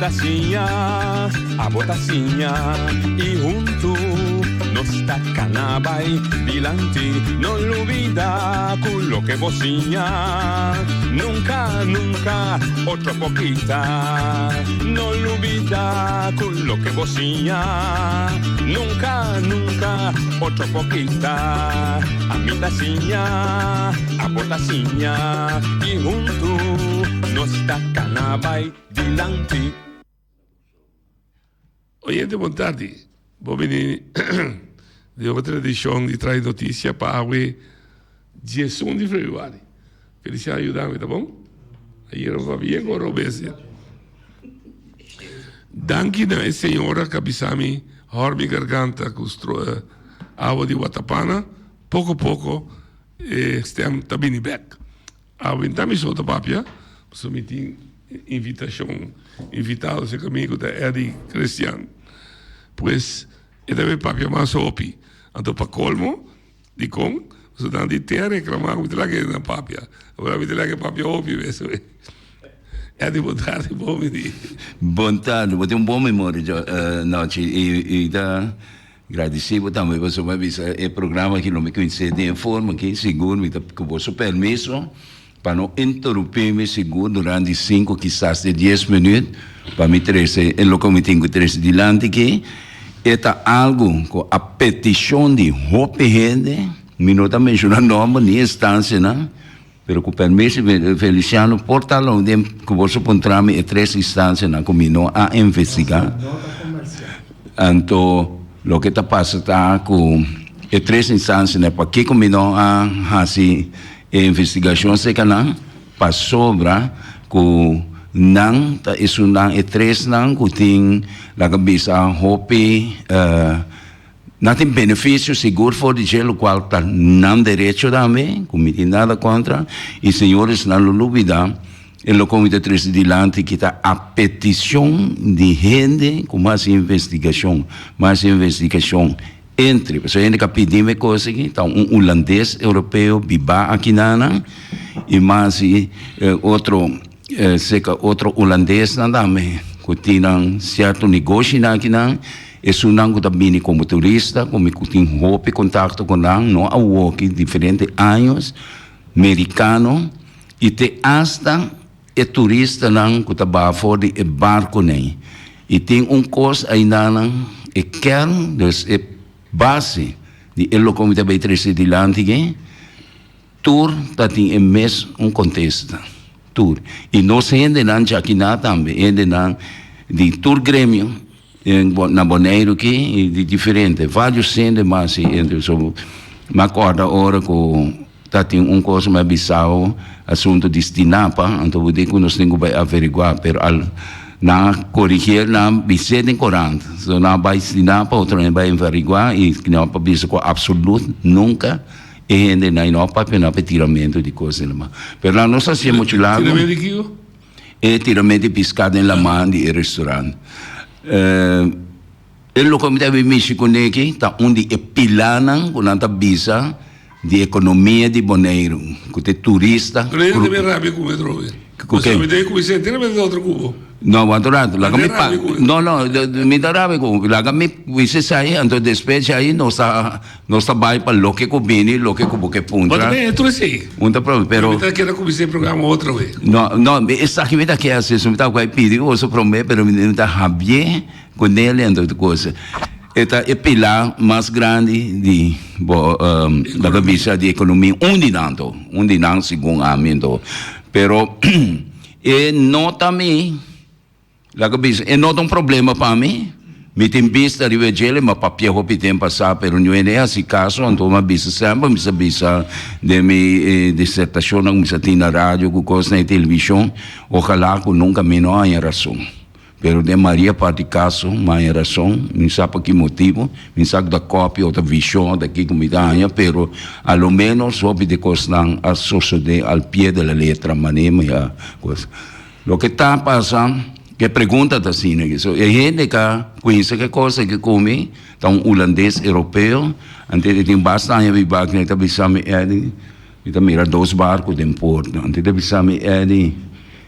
a botacinha, e junto nos tacanabay, dilante, no lo olvida con lo que vocinha, nunca, nunca, otra poquita, no lo olvida con lo que vocinha, nunca, nunca, otra poquita, a mi tacinha, a botacinha, y junto nos tacanabay, dilante. Oyente, boa tarde. Vou venir de outra edição de Traz Notícia para a 11 de fevereiro. Felicidade ajudar-me, tá bom? Aí eu vou vir agora, obese. Danke na senhora Kabisami, Hormi Garganta, construa água de Watapana, pouco a pouco, estamos também back. A ventami sota papia, submeti invitação, invitado-se comigo da Eddie Cristiano. Pues, deve papia mais opi. Então, para colmo, de com, so dan di te reclamar muito lá que na papia. Agora me lá que papia opi, isso é de boa tarde, bom dia. Boa tarde, vou ter bom memória noite e da agradecido também por sua visita. É programa que não me conhece de forma que seguro me com o seu permisso para não interromper-me seguro durante 5, quizás 10 minutos para me trazer o que me tenho trazer dilante que é algo com a petição de roupa gente, me não está mencionando nome nem instância, não, mas com o permisso de Feliciano, portalão de que você encontrar-me em 3 instâncias, não, comigo a investigar. Então, o que está passando está com 3 instâncias, né, para que comigo a fazer investigação, sei que não, para sobra com nang ta isunang e3 nang kuting lagabisa hopi natin benefício seguro for de gelo qual tá não direito também comiti nada contra e senhores na lulubida o comitê 3 dilante que tá a petição de gente com mais investigação entre pessoas ainda que pedimos coisa que tá holandês europeu biba aqui nana e mais outro holandês também que tinham certo negócio aqui não é sunang que também como turista como que tem roupa contato com não a walk diferentes anos americano e te hasta turista não que tá fora de barco nem e tem coisa ainda não é kern dus é base de ele como também três dilante que tour tá tem mês contexto tour e nós ainda não já aqui nada também ainda não de tour grêmio na Bonaire que de diferente vários centros mas entre so me acorda hora com tá tem coisa mais bizarro assunto de Stinapa então vou dizer que nós temos que averiguar pero na corrigir na visita em corante so na vai Stinapa outro vai averiguar e que não para dizer com absoluto nunca e ainda não papel na tiramento de coisa lá pero lá nós hacemos muito lá e tiramento de pescado em la man de restaurante ele como deve mexer com ele tá onde é pilana com a bisa de economia de Bonaire que tem turista ele deve rabi com o trove você me deve conhecer inteiramente outro cubo não adorado lá me não me dá rabi com lá me você sai então depois aí nós vai para lo que combine lo que como que punta mas bem é tudo assim não problema pero me tá querendo conhecer programa outra vez não essa aqui me tá que assim me tá vai pedir o seu prometo pero me tá rabie com ele então coisa esta é pilar mais grande de da cabeça de economia onde não segundo a mim pero e nota me la cabeça é não problema para mim me tem vista de vegele mas papel hopi tem passar pero não é assim caso então uma vista sempre me sabia de minha dissertação não me sabia na rádio com coisa na televisão ojalá que nunca me não há razão pero de Maria parte caso mais razão não sabe que motivo não sabe da cópia ou da visão daqui como ganha pero a lo menos soube de coisa não a sociedade ao pé da letra maneira coisa o que está passando que pergunta assim né isso é gente que conhece que coisa que come então holandês europeu antes tem bastante vibar que está bisame e também era 2 barcos de importo antes de bisame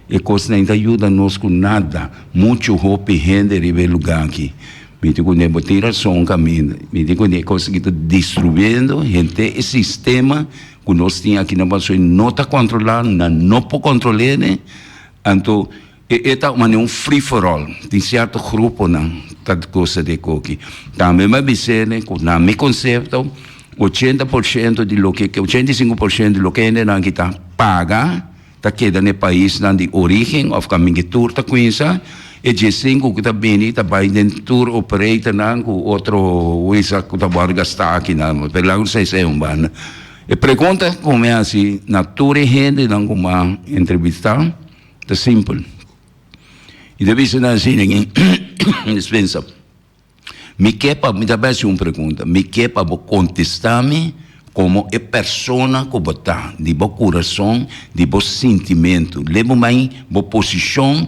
e coisa não ajuda nós com nada. Muito hope rende ribe lugar aqui. Me digo que não tira só um caminho. Me digo que coisa que está destruindo, gente, o sistema que nós temos aqui na Baixo não está controlando, não pode controlar, né? Então, é um free for all. Tem certo grupo, não, tá coisa de coque. Também me disse, né, na meu conceito, 80% de lo que 85% de lo que ainda não está paga, está queda no país não de origem, ou caminho que tour tá com isso, e de 5 que está bem, está vai dentro tour operator não com outro isso que está bom gastar aqui não, pelo não sei se é bana. E pergunta como é assim, na tour gente não como entrevista, é simples. E deve ser assim, ninguém dispensa. Me quepa, me dá uma pergunta. Me quepa vou contestar-me como é persona que botar, de bom coração, de bom sentimento. Levo mais boa posição.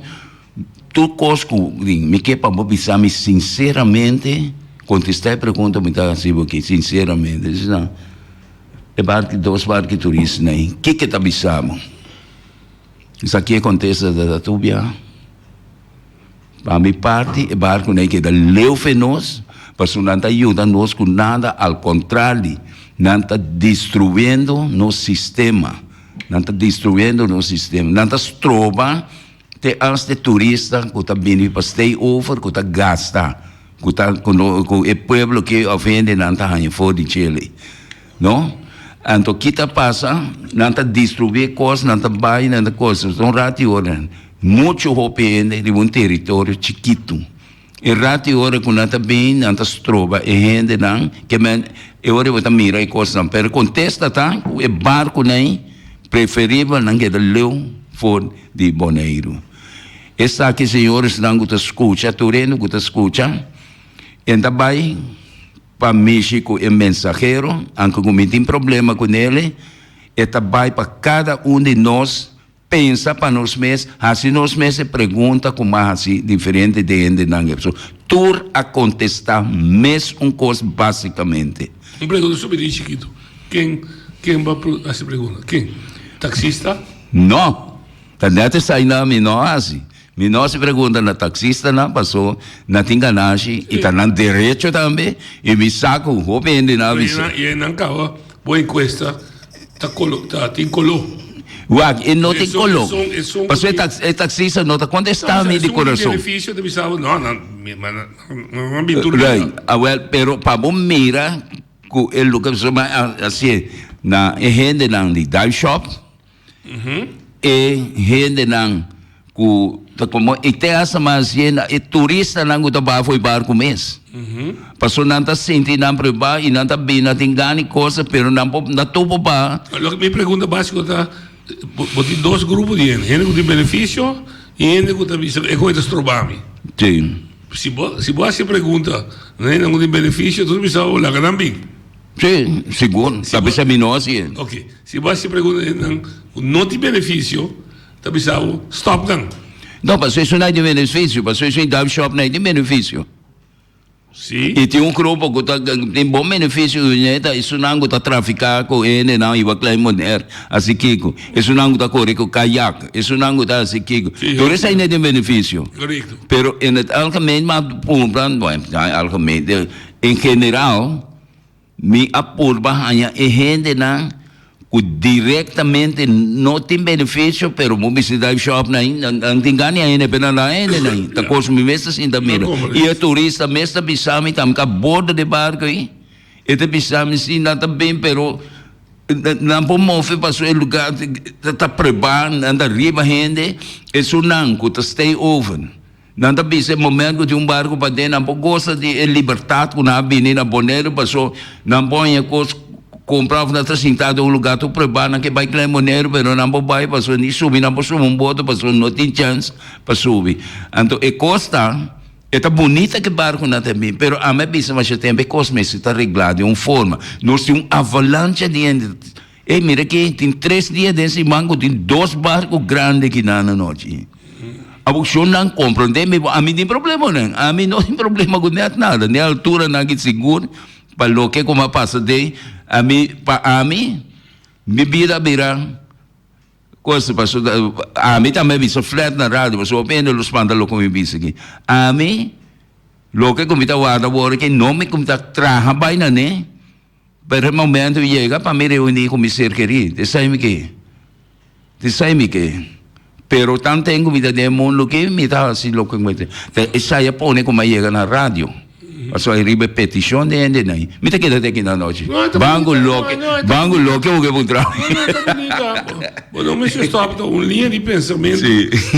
Tudo coisa que me quepa vou pensar-me sinceramente. Contestar a pergunta, me dá assim, porque sinceramente. Diz, não. É barco, 2 barcos turistas, né? O que está pensando? Isso aqui acontece da Tubia. Para minha parte, é barco que dá leu nós, mas não está ajudando nós com nada, ao contrário, não está destruindo nosso sistema, não está destruindo nosso sistema, não está trova te as de turista que está vindo para stay over, que está gasta, que está com o povo que ofende não está ganhando fora de Chile, não? Então, o que está passando, não está destruindo coisas, não está bem, não está coisas, são ratios. Muito hope de um território chiquito. E rati ora com nada bem, nada trova, e gente não, que eu ora vou mirar e coisas não, pero contesta tá, o barco nem preferível não que leu for de Bonaire. Essa aqui senhores não que escuta, tureno que escuta, e também para México é mensageiro, anche como tem problema com ele, e também para cada de nós pensa para nós mesmos, assim nós mesmos pergunta como assim diferente de gente não é pessoa. Tur a contestar mesmo coisa basicamente. Um pergunta sobre isso, chiquito. Quem vai a essa pergunta? Quem? Taxista? Não. Tanto sai na minose. Minose pergunta na taxista não passou, na tinganagem e tá na direito também e me saco o bem de na visão. E não cá, boa encuesta, tem colou. Uau, e não tem colou. Mas o taxista não está contestando de coração. Benefício de visão, não pintura. Pero para bom mira, que o que se chama assim, na gente não de dive shop, e gente não como e tem essa mas e turista não que tá foi barco mês. Passou não tá sentindo não para e não tá bem não tem ganho coisa, pero não tudo para. Minha pergunta básica tá tem 2 grupos de gente que tem benefício e gente que tem coisas trobami. Sim. Se você pergunta, não tem benefício, tu precisa olhar também. Sim, seguro. Sabe se é menor sim. Ok. Se você pergunta, não tem benefício, tu precisa stop them. Não, mas isso não é de benefício, mas isso em dive shop não é de benefício. Sim. E tem grupo que tem bom benefício, né? Isso não está traficar com ele, não, e vai claimar assim que isso não está correr com caiaque, isso não está assim que tudo isso ainda tem benefício. Correto. Pero algemeen, mas algemeen, em geral, me apurba hanya e gente não que diretamente não tem benefício, pero publicidade shop não tem ganho ainda, pena lá ainda não. Tá coisa me mesmo assim também. E a turista mesmo pisame tam ka borda de barco aí. E te pisame sim não também, pero não pomove para o lugar tá preparando, anda riba gente, isso não que tá stay over. Não tá bisa momento de barco para dentro, não gosta de liberdade que na avenida Bonaire passou, não põe coisa comprava na sentado um lugar tu prepara que vai claim monero pero não vai passou nem subir não passou boto passou não tem chance para subir então e costa é tá bonita que barco na também pero a minha bisa mas tem bem cosmético está reglado de uma forma nós tem avalanche de e mira que tem 3 dias desse mango tem 2 barcos grandes que na noite a você não compreende a mim tem problema não a mim não tem problema com nada nem altura não que seguro para lo que como passa de a mim, mi vida vira coisa pastor a mim também bisa flat na rádio pastor opende los pantalo como bisa aqui a mim lo que comita guarda agora que não me comita trabalhar na né pero momento chega para me reunir com meu ser querido te sai me que pero tanto tengo vida de mundo que me dá assim lo que me essa é pone como chega na rádio pastor aí repetição de ende não me te queda aqui na noite bango lo que o que vou trabalhar não me stop uma linha de pensamento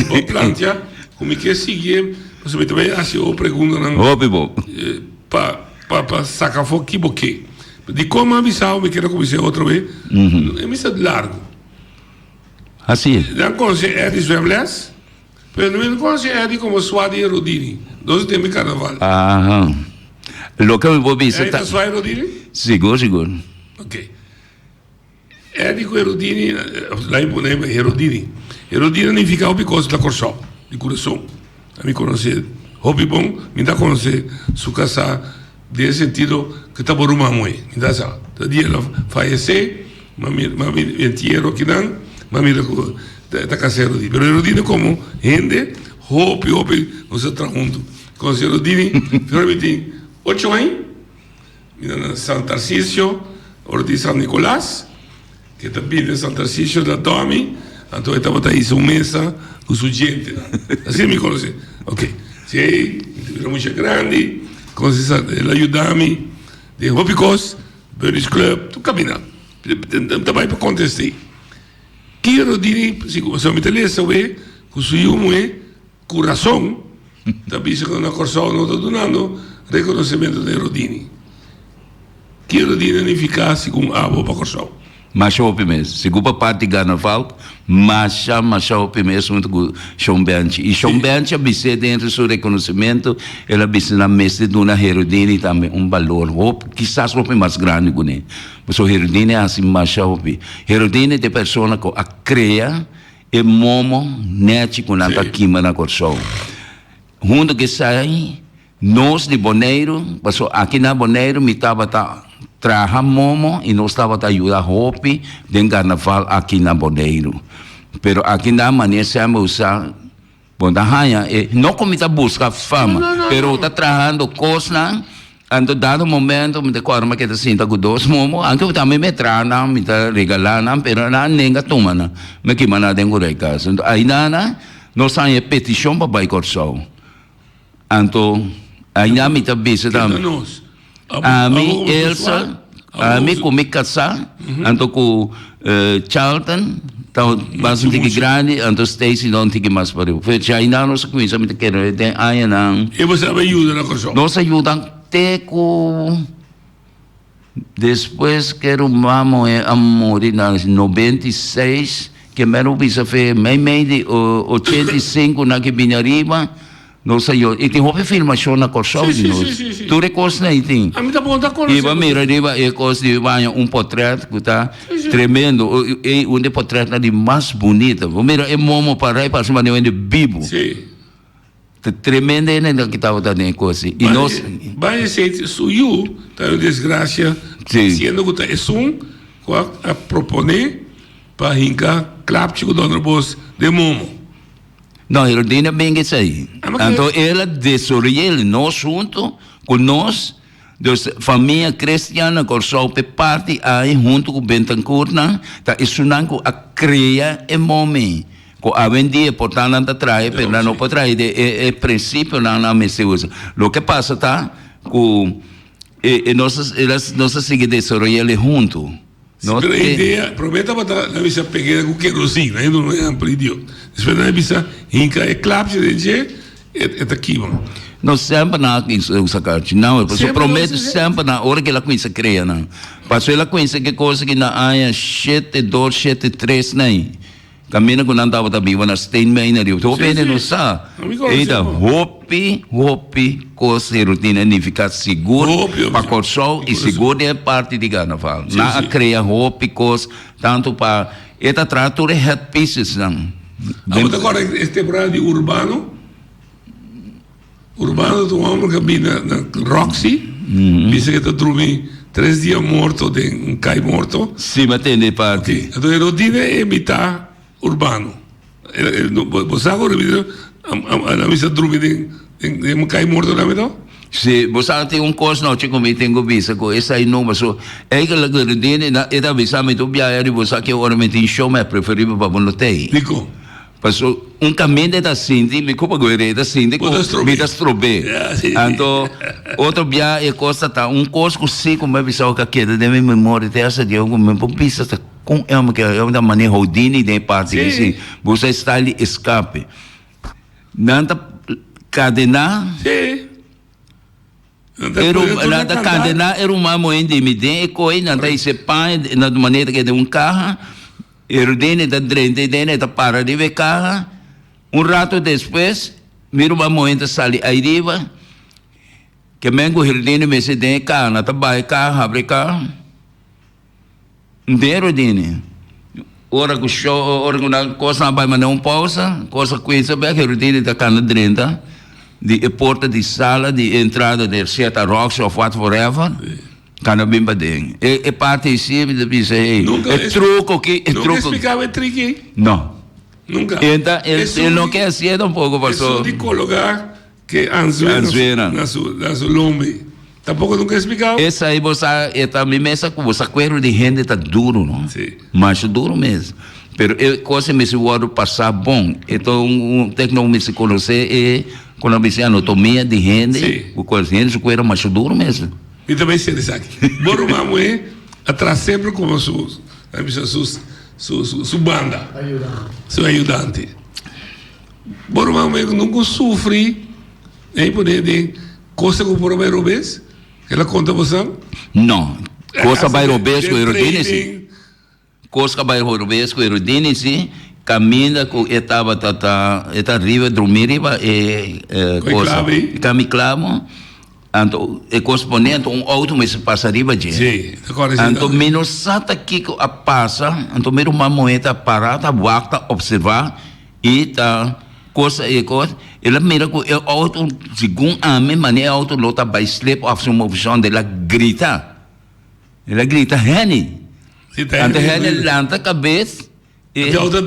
ou plantear como que seguir você me também assim ou pergunta não para sacar fogo que boque de como avisar me quero começar outra vez é missa largo assim não conhece é de Zwemles mas não conhece é de como Suadi e Rodini dois tem carnaval lo que eu vou dizer tá Suadi e Rodini seguro ok é de Rodini lá em Bonema Rodini não fica o picoso da Corsó de coração a me conhecer hobby bom me dá conhecer sua casa de sentido que tá por uma mãe me dá essa dia ela faleceu mami entierro que não mami da casa Rodini pero Rodini como gente hobby nós estamos juntos com Rodini finalmente 8 anos em São Tarcísio Orti São Nicolás que também de São Tarcísio da Domi então estava aí uma mesa com sua gente assim me conhece ok sim era muito grande conhece ela ajuda-me de Hobicos Burnish Club tu caminha também para contestar que Rodini se você me telesa we com sua coração também se na Corsão não está dando reconhecimento de Rodini que Rodini não fica com a boa para Corsão mas o primeiro segunda parte de carnaval mas o primeiro junto com Sean Bench e Sean Bench abisse dentro do seu reconhecimento ela abisse na mesa de uma Rodini também valor quizás o mais grande com ele mas o Rodini é assim mas o Rodini de pessoa que a cria e momo net com a quima na Corsão junto que sai nós de Boneiro passou aqui na Boneiro me estava traja momo e nós estava a ajudar hopi de carnaval aqui na Boneiro pero aqui na maneira se usar bom da raia não como está buscar fama pero está trajando coisa ando dado momento me decora que está sinta com dois momo anche eu também me trana me está regalando pero na nenga toma na me que mana tenho recas então aí nana nós sai petição para vai Corsão então aí na me está visita a mim Elsa a mim comigo casar então com Charlton então bastante grande então Stacy não tem mais para eu foi já ainda nós começa me querer tem aí não e você ajuda na Corsão nós ajudamos até com depois quero vamos a morir na 96 que me visa fez meio de 85 na que vinha arriba não saiu e tem uma filmação na Corsão tu recordas aí tem a mim tá bom da Corsão e vai mira arriba e coisa de vai portrait que tá tremendo e portrait de mais bonita mira é momo para aí para cima de vivo sim tremendo né que estava dando coisa e nós vai ser suyo tá uma desgraça sendo que tá a proponer para hincar claptico do boss de momo não, Rodini bem que sai. Então, ela desorienta nós junto com nós, família cristiana, que só parte aí junto com Bentancourt, tá isso não a criar é momento. Com a vendia, portanto, não trai, mas não pode trair é princípio não me se usa. O que passa tá com nós seguir desorienta junto. Pero a ideia, prometa para na visa pequena com querosene, ainda não é amplo idiota. Espera na visa, hinca é clapse de je, é aqui, mano. Não sempre na usa carta, não, eu prometo sempre na hora que ela começa a criar, não. Passou ela conhece que coisa que na área 7-2, 7-3, não. Camina com nada da viva na Steinmein na Rio. Tu vende não sabe? Então, hopi, coisa rotina nem ficar seguro para Corsão e seguro é parte de carnaval. Na cria hopi, coisa tanto para esta tratura head pieces não. Agora este temporada de urbano do homem que vem na Roxy, diz que está dormindo 3 dias morto de cai morto. Sim, mas tem de parte. Então a rotina é imitar urbano. Você agora a missa dormir em cai morto lá mesmo? Se você tem coisa não, tipo me tenho vista com essa aí não, mas é que a gordinha é visa me tu viajar você que ora me tem show mas preferível para não ter. Dico. Passo caminho da Cindy, me culpa agora da Cindy com me das trobe. Então outro dia é coisa tá coisa que sei como é visa que queda de minha memória dessa de algum me pisa tá com é uma maneira rodini de parte assim. Você está ali escape. Nanta cadena. Sim. Nanta cadena era uma moeda de midem e coi nanta esse pai na maneira que de carro. Dentro da drente, dentro da para de ver carro. Rato depois, miro uma moeda sali aí riba. Que mengo herdine me se den carro, na tabai carro, abre carro. Dentro dine. Ora que show, ora que na coisa vai mandar pausa, coisa coisa bem que herdine da cana drenta, de porta de sala, de entrada de certa rocks of what forever. Kana bimba ding. E parte assim, me diz aí. É truco que é truco. Nunca explicava trick? Não. Nunca. Então, ele não quer ser um pouco passou. Isso de colocar que anzuena na sua lombe. Tampouco nunca explicava. Essa aí você está me mesa com você cuero de gente tá duro, não? Sim. Mas duro mesmo. Pero coisa me se pode passar bom. Então, técnico me se conhecer é quando me se anatomia de gente, o coisa gente cuero mais duro mesmo. E também se ele sabe. Borumamo é atrás sempre como sua banda, seu ajudante. Borumamo é nunca sofre, nem poder de coisa com o primeiro vez. Ela conta você? Não. Coisa vai robes com erudine. Coisa vai robes com erudine sim. Caminha com etava eta riva dormir coisa. Camiclamo. Então, é correspondente auto me se passa riba de. Sim, agora sim. Então, menos sata que a passa, então menos uma moeda parada, volta, observar e tá coisa e coisa. Ela mira com o auto, segundo a minha maneira, auto lota by slip of some opção dela grita. Ela grita, Henny. Então, Henny levanta a cabeça. E outra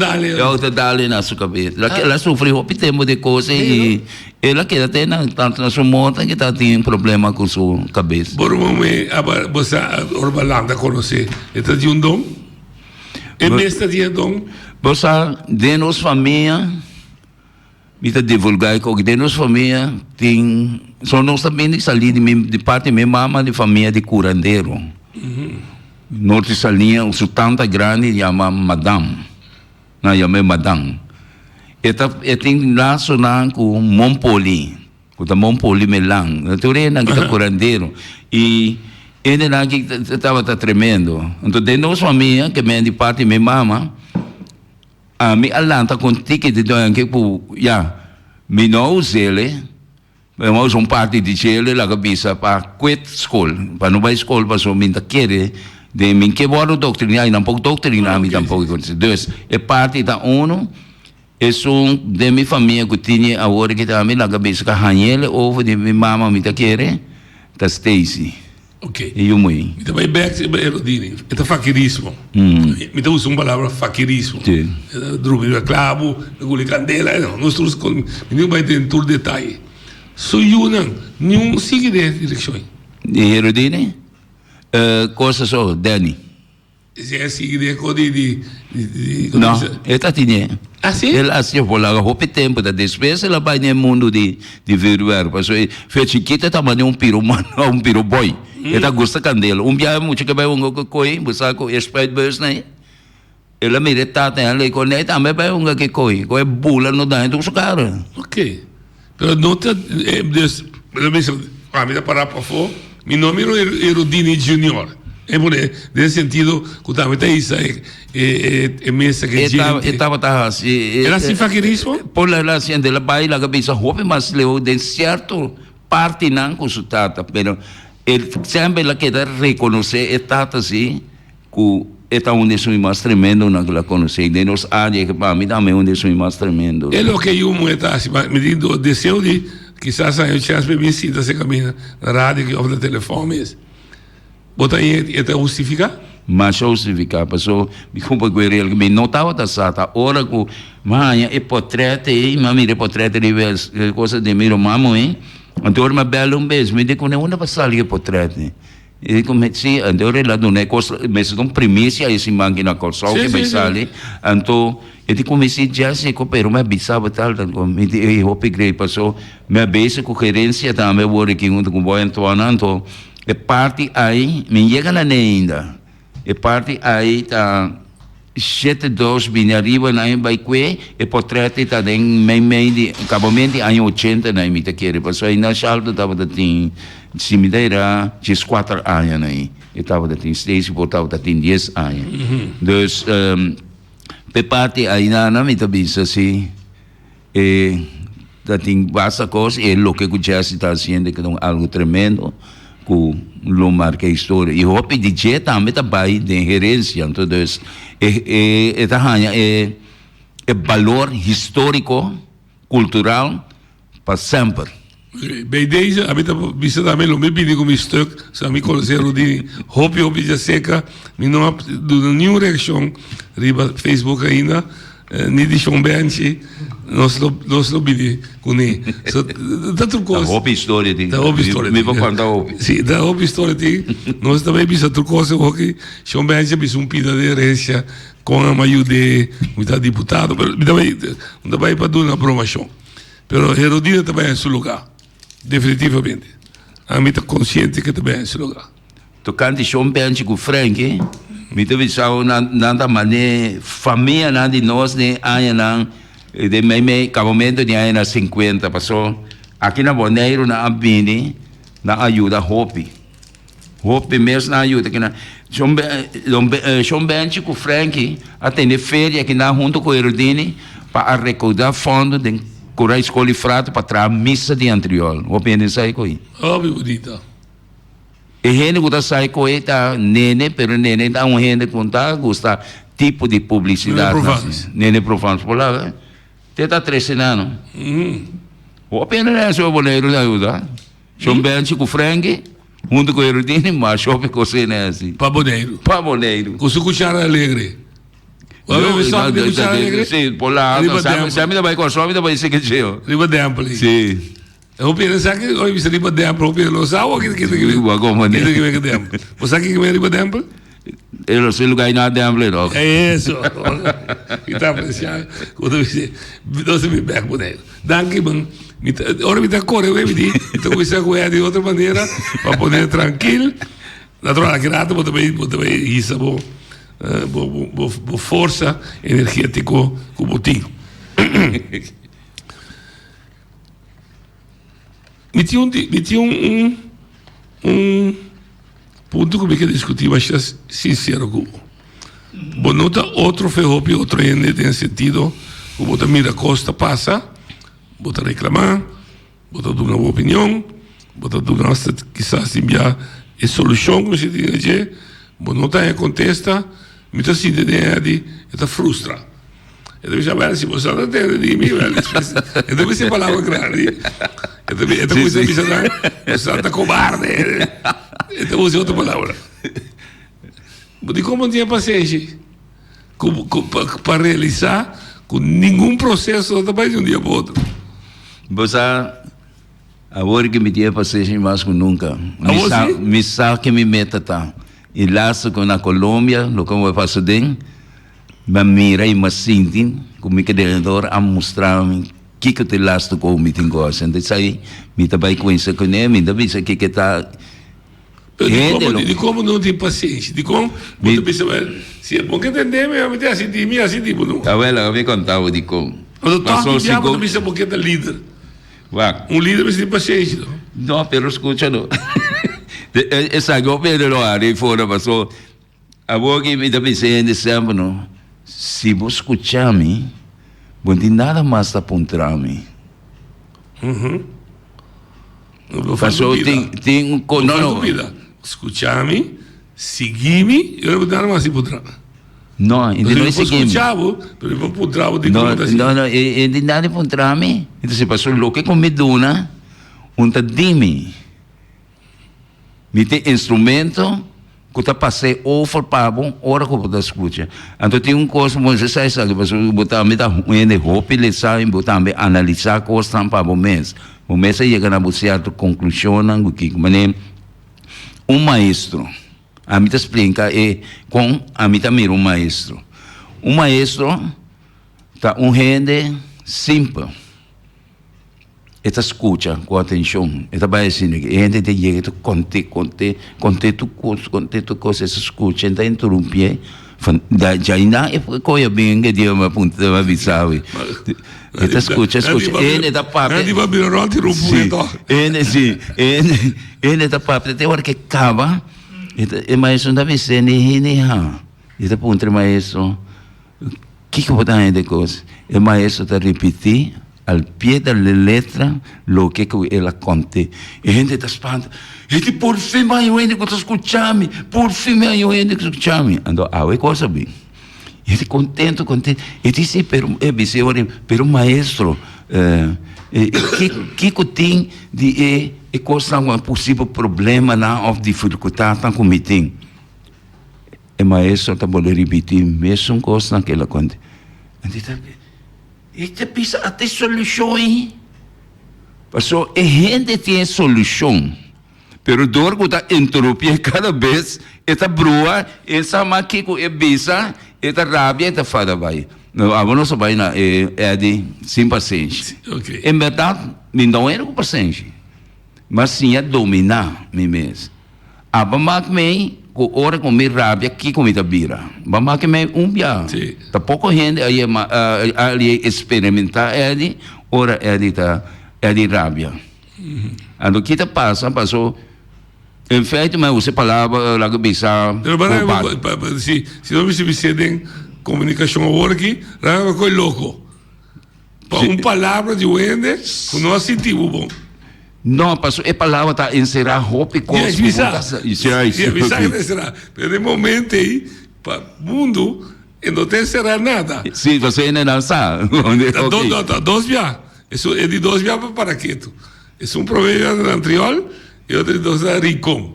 dali na sua cabeça. Ela sofreu um tempo de coisa e ela que até tanto na sua moto que está tendo problema com sua cabeça. Por um momento, você Orbalanda conhece, está de dom? E mesmo de dom? Você de nossa família, me está divulgar que de nossa família tem, só nós também de sair de parte da minha mama de família de curandeiro. Norte salinha, o tanta grande chama Madame. Na chama Madame. E tem laço com Montpoli. Com Montpoli Melang. Então, ele é curandeiro. E ele estava tremendo. Então, de nossa família, que é de parte da minha mama, a minha alanta com ticket de doan que me não usei. Mas parte de ele, lá que para quit escola. Para não vai escola, para só me querer. De mim que bora doutrinar e não pouco doutrinar me tampouco acontecer. Então, é parte da ONU, é de minha família que tinha a hora que também na cabeça que a Haniel ou de minha mama me querer, da Stacy. Ok. E eu mãe. Então vai back to Erodini. É faquirismo. Me dá uma palavra faquirismo. Sim. Dormir clavo, mergulhar candela, não. Nós todos não vai ter todo detalhe. Sou eu não sigue de direção. De Erodini? Coisa só, Dani. Se é assim, de não, ela tinha. Ah, sim? Ela assim, por lá, houve tempo da despesa, ela vai no mundo de viruar. Porque foi chiquita, também piromano, piroboy. Ela gosta de candela. Dia, muito que vai coi, buscar com espírito bus, né? Ela me retata, ela com ele também vai que coi bula no dentro do cara. Ok. Pero não te, pelo menos, a mim parar para fora. Mi nome era Erodini Junior. É por nesse sentido, que também tem isso é mesa que gente. Estava assim. Era assim faquirismo? Por lá assim, ela vai lá cabeça roupa, mas leu de certo parte não com sua tata, pero ele sempre ela quer reconhecer a tata assim, que é um dos mais tremendo na que ela conhece. De nos áreas que para mim também é um dos mais tremendo. É o que eu muito assim, me digo deseo de quizás a chance me visita se camina na rádio que ouve no telefone. Bota aí, é justificar? mas justificar, passou, me culpa com ele, me notava da sata, ora com, manha, e portrait, e mami, e portrait, de coisa de miro, mamo, hein? Então, uma bela vez, me digo, não é passar ali, portrait, e comecei, então, lá do negócio, mas não primícia, esse mangue na colsão, que vai sair, então, eu comecei já se cooperar, mas bisava tal, me dei, eu peguei, passou, minha base com gerência também, vou aqui junto com o Boy Antoine, então, e parte aí, me chega na ainda, e parte aí, tá, 7-2, bem arriba, na vai que, e portrait, tá, em meio de, acabamento, em 80, na me querer, passou aí na salto, tava da tem, se me dera, tinha 4 anos aí, e tava da tem, stage, portava da tem 10 anos, então, parte aí na minha cabeça assim tem bastante coisa e o que o jazz está fazendo que é algo tremendo que lo marca a história e o DJ também está aí de gerência então é valor histórico cultural para sempre. Bij deze heb ik dat bijzonder lo meer binnen kom stuk, zo mi conheceram die hopi já seca, mi não do new reaction riba Facebook ainda, ni di Sean Benchi, nós lo bidi com ele. So dat coisa. Hopi história de. Da hopi história. Me vou contar hopi. Sim, da hopi história de. Nós também bisa outra coisa hopi. Sean Benchi bisa pida de herência com a maioria muita deputado, mas também para dar uma promoção. Pero Herodina também é seu lugar. Definitivamente. A mim está consciente que também é esse lugar. Tocante Sean Benchi com Frank, me teve só nada mané família na de nós de aí na de meio acabamento de aí na 50 passou aqui na Bonaire na Abini na ajuda Hopi mesmo na ajuda que na Sean Benchi com Frank atende feira aqui na junto com Herodini para arrecadar fundo de Cura escola e frato para trazer missa de anterior. O opinião sai com ele. Oh, que bonita. E gente que sai com ele tá nene, pero nene tá gente que tá gosta tipo de publicidade. Nene profano por lá. Te tá 13 anos. O opinião é só boneiro da ajuda. São bem com Frank, junto com o Erudini, mas shopping com você né assim. Pa boneiro. Com sua cuchara alegre. Sì, Polano, siamo da qua, siamo da paese che c'è. Riba Dempoli. Sì. Eu penso que hoje você riba Dempoli, eu penso só o que Dempoli. Você sabe que é riba Dempoli? Eu sei lugar na Dempoli, não. É isso. E tá apreciando. Quando você me pega boneco. Danke, man. Ora me tá correndo, eu me digo, então comecei a correr de outra maneira para poder tranquilo. Natural, grato, mas também isso bom. Força energético como tinha. Me tinha ponto que eu queria discutir, mas ser sincero com o nota outro ferropi, outro ende tem sentido, como a Mira Costa passa, bota reclamar, bota dar uma opinião, bota dar uma quizás enviar a solução, como se diz, nota é contesta. Muita gente está frustrada. Então, já vai se você não tem de mim, então você falava grande. Então você está cobarde. Então você outra palavra. Mas como não tinha paciência para realizar com nenhum processo também de um dia para o outro. Você agora que me tinha paciência mais que nunca. Me sabe que me meta tá. E lá com na Colômbia, no como eu faço bem, me mira e me sinto como coordenador a mostrar-me que te lasto com o meeting gosta. Então aí, me também conheço com ele, me também sei que está. De como não tem paciência, de como você pensa, se é bom que entender, me tem assim de mim, assim tipo não. Ah, well, eu me contava de como. Mas o diabo não pensa porque é líder. Líder precisa de paciência. Não, pero escucha não. Essa governo não ari fora passou. A boa que me também sei em dezembro não. Se você escuchar-me, não tem nada mais para apontar-me. Passou tem não. Escuchar-me, seguir-me, eu não vou dar mais para apontar. Não, ainda não é seguir-me. Escuchava, eu vou apontar de como está assim. Não, ainda nada para apontar-me. Então se passou o que com me dona, um tá dime. Me tem instrumento que eu passei over para bom, hora que eu vou escutar. Então tem uma coisa, você sabe, você botar me dar ruim de roupa, ele sabe, botar me analisar coisas para bom mês. O mês chega na certa conclusão, que mané maestro, a mim te explica com a mim também maestro. Maestro tá gente simples. Esta escuta com atenção, esta vai assim, a gente tem que contar tu coisa, essa escuta, então interromper, já ainda é coisa bem que Deus me aponta, me avisar. Esta escuta, ele da papo. Ele vai virar onde rompo então. Ele da papo, até hora que acaba, e mais um da vez, ele aponta maestro, que eu vou dar de coisa? O maestro está repetir al pie da letra lo que ela conte. E a gente está espantando. E por fim, eu ainda que escutando, por fim, eu ainda que escutando. Então, é coisa bem. Ele contento. E disse, pero maestro, que tem de coisa um possível problema na ou dificuldade na comitim. O maestro está podendo repetir mesmo coisa naquela conte. E te pisa até solução, hein? Passou, a gente tem solução. Pero dor que está interrompendo cada vez, esta brua, essa maquico é bisa, esta rabia, esta fada vai. Não, a nossa vai na de sem paciência. Okay. Em verdade, me não era com paciência, mas sim a dominar me mesmo. A bamak me com hora com minha rabia que comida bira. Bamak me dia. Tá pouco gente aí ali experimentar ele, ora ele tá de rabia. Ando que tá passou. Em feito, mas você palavra lá que bisa. Se não me cedem comunicação agora aqui, é coisa louco. Para palavra de wende, não assistiu bom. Não, passou a palavra está encerrar roupa e coisas. Mas de momento aí, para o mundo, não tem encerrar nada. Sim, você ainda não sabe. Dois vias. Isso é de 2 vias para quieto. É provérbio de anterior e outro de 2 de rincón.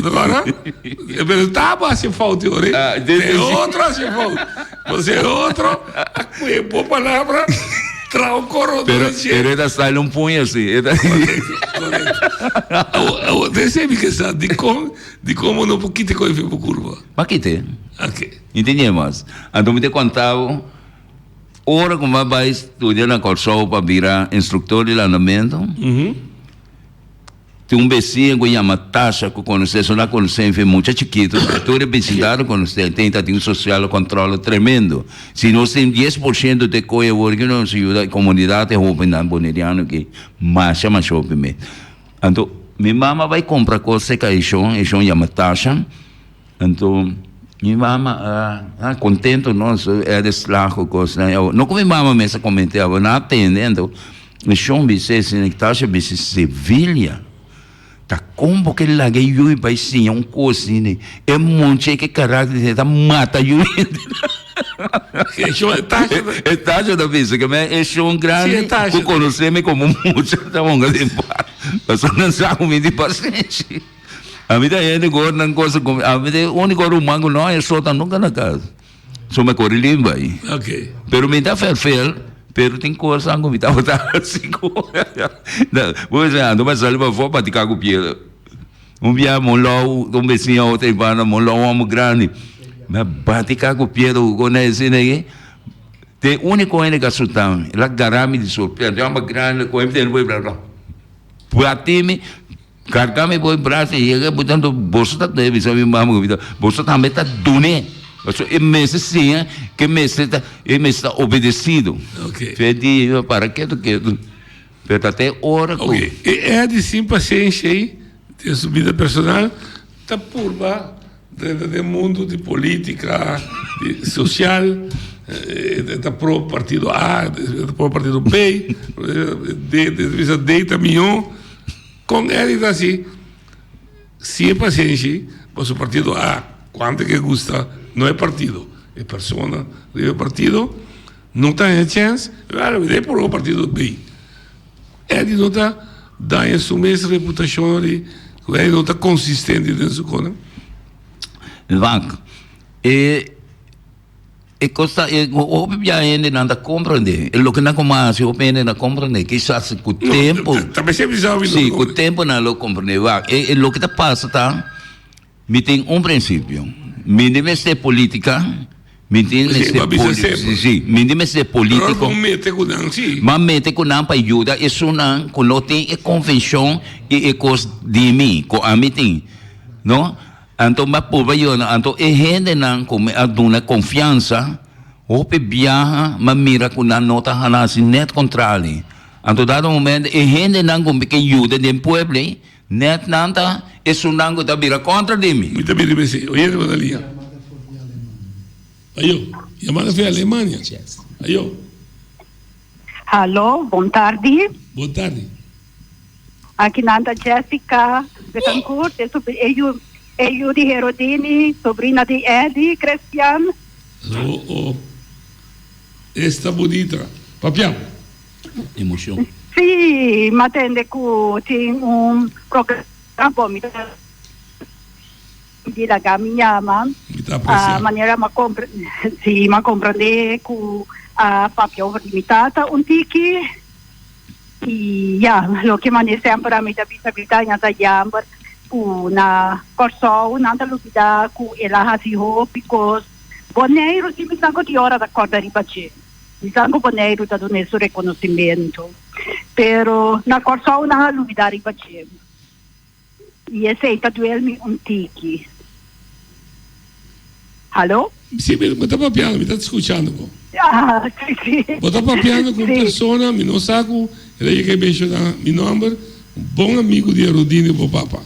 Agora, mas estava assim falta, né? Tem outro assim falta. Você é outro, é boa palavra. Trau coro pero era sale um punho assim. Você me que sabe de como não pouquinho coisa foi por curva. Mas que tem? Ok. Entendemos. Então me te contava hora como vai estudar na Corsol para virar instrutor de treinamento. Tem vizinho que chama Tasha, que conhece, só não conhece, muito chiquito, toda vecindário conhece, tem um social controle tremendo. Se nós temos 10% de coisa, que não se ajuda a comunidade jovem boneriana que mais chama shopping. Então, minha mama vai comprar coisa que é chama Tasha. Então, minha mama, contento, nós, é deslago, coisa. Não que minha mama mesmo comentava, não atendendo. O chão, se Tasha, se Sevilha. Tá como que ele lagi yui vai sim um cozinho é monte que caráter tá mata yui é taxa da vez que é um grande que conhece-me como muito tá bom que mas não sabe me de paciência a vida é de agora não coisa como a vida o único rumano não é só tá nunca na casa só me corre limpa aí ok pero me dá fel pero tem coisa que me dá assim pois é não vai sair para fora para tirar com o pé dia molou vizinho outro para molou um grande mas bate com o pé do conhece né tem único ainda que assustam ela garame de surpresa é uma grande coisa tem boi para lá bate-me carga-me boi braço e chega botando bolsa da deve sabe mamãe bolsa também tá dune é mesmo sim, que mesmo está obedecido. Ok. Pedi para que até hora. Ok. É de sim paciência aí, tem subida personal, está por lá do mundo de política, de social, está pro partido A, está pro partido B, de também, com ele assim, sim paciência, para o partido A, quanto que gusta. Não é partido, é persona, é partido, não tem chance, é por o partido B. Ele não está dando a sua mesma reputação, ele não está consistente dentro do coisa. Vak. Costa ya ende nanda comprende. Lo que na comasi o pene na comprende quizás con tempo. Também sempre sabe. Sí, con tempo na lo comprende. Va. Lo que te pasa tá, me tem un principio. Me debe ser política. Me deve ser política. Sí, me deve ser político. Mas mete com não para ajuda. Isso não, com lo tem convenção e cos de mim, com a mim tem, não? Então, mas por aí, então, gente não com a dona confiança, ou viaja, mas mira com a nota halasi net controle. Então, dado momento, gente não com que ajuda do povo, net nada, isso não com a vira contra de mim. Muito bem, oye, Rodalia. Ayo, llamada foi a Alemanha. Ayo. Alô, boa tarde. Boa tarde. Aqui nanda Jessica Betancourt, eu de Herodini, sobrinha de Eddie Cristian. Esta bonita. Papião. Emoção. Sim, matende que tem programa bom, di la caminhama a maneira ma compreende com a papel limitata tiki e lo que mane sempre a meta visibilità na jambar na corso nanda lupida com ela hasi ho because boneiro si mi sango di ora da corda ribace mi sango boneiro da do nesso reconhecimento pero na corso na lupida ribace e esse tá doendo tiki. Alô? Sim, mas está papiando, me está escutando. Ah, sim. Está papiando com pessoa, me não saco, ele que mencionar meu nome, bom amigo de Rodine e Papa.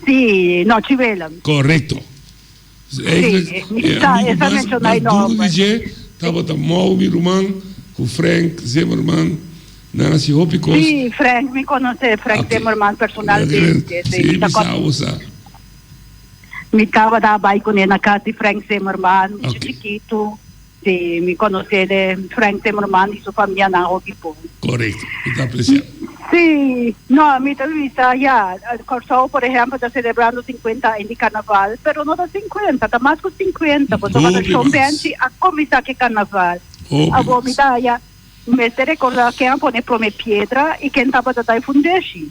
Sim, não te velam. Correto. Sim, essa mencionar o nome. Estava mal, meu irmão, com Frank Zimmerman, na Sihopicos. Sim, Frank, me conhece, Frank Zimmerman personalmente. Sim, me sabe. Me estava da com ele na casa de Frank Zimmerman, muito chiquito. Sim, me conhece Frank Zimmerman e sua família na Hobipo. Correto, está apreciando. Sim, não, me vista, Corsol, por exemplo, está celebrando 50 anos de carnaval, mas não dá 50, está mais com 50, porque está chombente a começar que carnaval. A vomita, me se recordar que pone prome pedra e quem estava da fundeshi.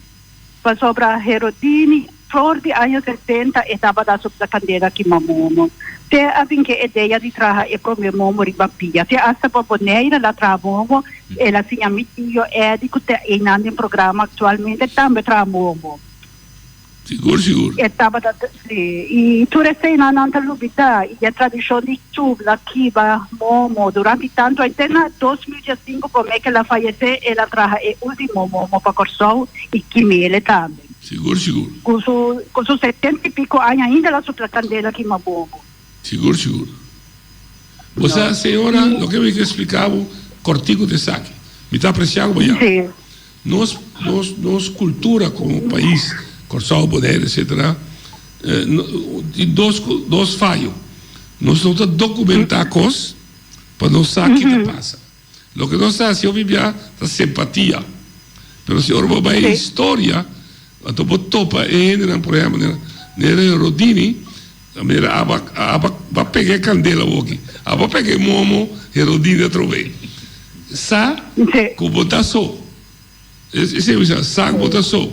Para sobra Herodini, flor de anos 70 estava da sobre a candeira aqui mamomo. Te avin que ideia de traha e prome momo ribapia. Te essa boneira la travomo, ela tinha mitio édico te inando em programa atualmente também travomo. Seguro. Estava da e tu restei na nanta lubida e a tradição de tube la kiba momo durante tanto até na 2005 como é que ela faleceu ela traha e último momo para Corsol e Kimele também. Seguro. Com seus 70 e pico anos ainda ela sopra candela aqui mabomo. Seguro. Você, senhora, o que me explicava, cortico de saque. Me está apreciando já. Sim. Nós cultura como país, Corsol, Bonaire, etc., dois falhos. Nós não documentar coisas para não saber o que passa. O que nós estamos fazendo é a simpatia. Mas se você vai a história, a topa por exemplo, na Rodini, a maneira vai pegar candela aqui. Vai pegar momo e Rodini a trovei. Sa, com votação. Esse é o sa, com votação.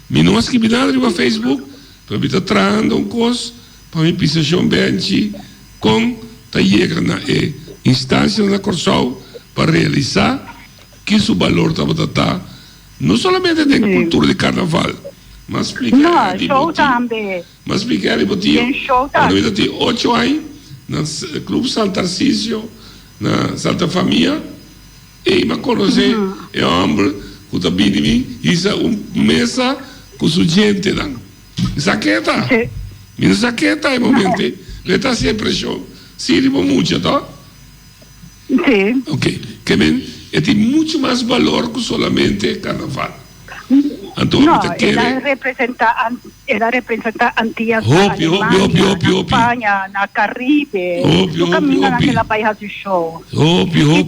Me não acho que me dá no Facebook, para me estar trazendo coisa, para me pisar um bench, com tá chegando na instância na Corsol, para realizar que o valor está não somente na cultura de carnaval, mas explicar show também. Mas explicar o motivo. Eu tenho 8 anos no Clube Santa Tarcísio, na Santa Família, e me conheci é um homem que está vindo de mim, e isso é uma mesa com sua gente. Saqueta. Minha saqueta é momento. Ele está sempre show. Sirvo muito, tá? Sim. Ok. Que bem. Tem muito mais valor que solamente carnaval. Então, ela representa Antillas, Espanha, na Caribe. Tu caminha naquela bairro de show. Óbvio.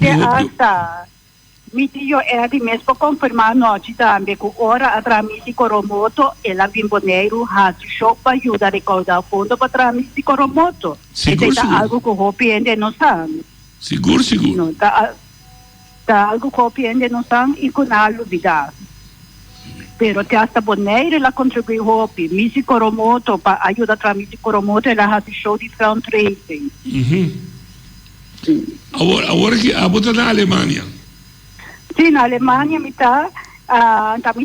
Mi tio Edi mesmo confirmar noite também que ora a tramite Coromoto ela bimboneiro rádio show para ajudar a recaudar fundo para tramite Coromoto. Seguro, Tá seguro. algo que o Hopi ainda não sabe. Seguro, seguro. Não, tá algo que o Hopi ainda não sabe e que não duvidar. Pero te hasta boneiro ela contribui Hopi. Misi Coromoto para ajudar a tramite Coromoto ela rádio show de ground tracing. Agora que a bota na Alemanha. Sim, na Alemanha me tá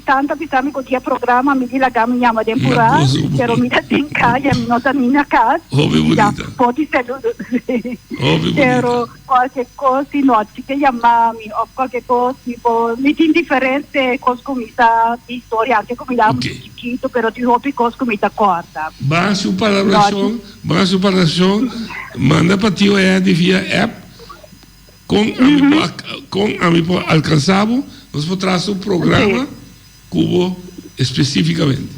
tanta vitami ko dia programa mi dila gami nyama tempura pero mi tem kaya mi nota minha casa Hobby bonita. pode ser Hobby pero bonita. qualquer coisa noite que chamami ou qualquer coisa tipo mi tem diferente coisa comida história que comida Okay. chiquito pero de hobby coisa comida corta Baixa su palabração, manda para tio Ed via app com a mim alcançado, nós vamos trazer um programa cubo especificamente.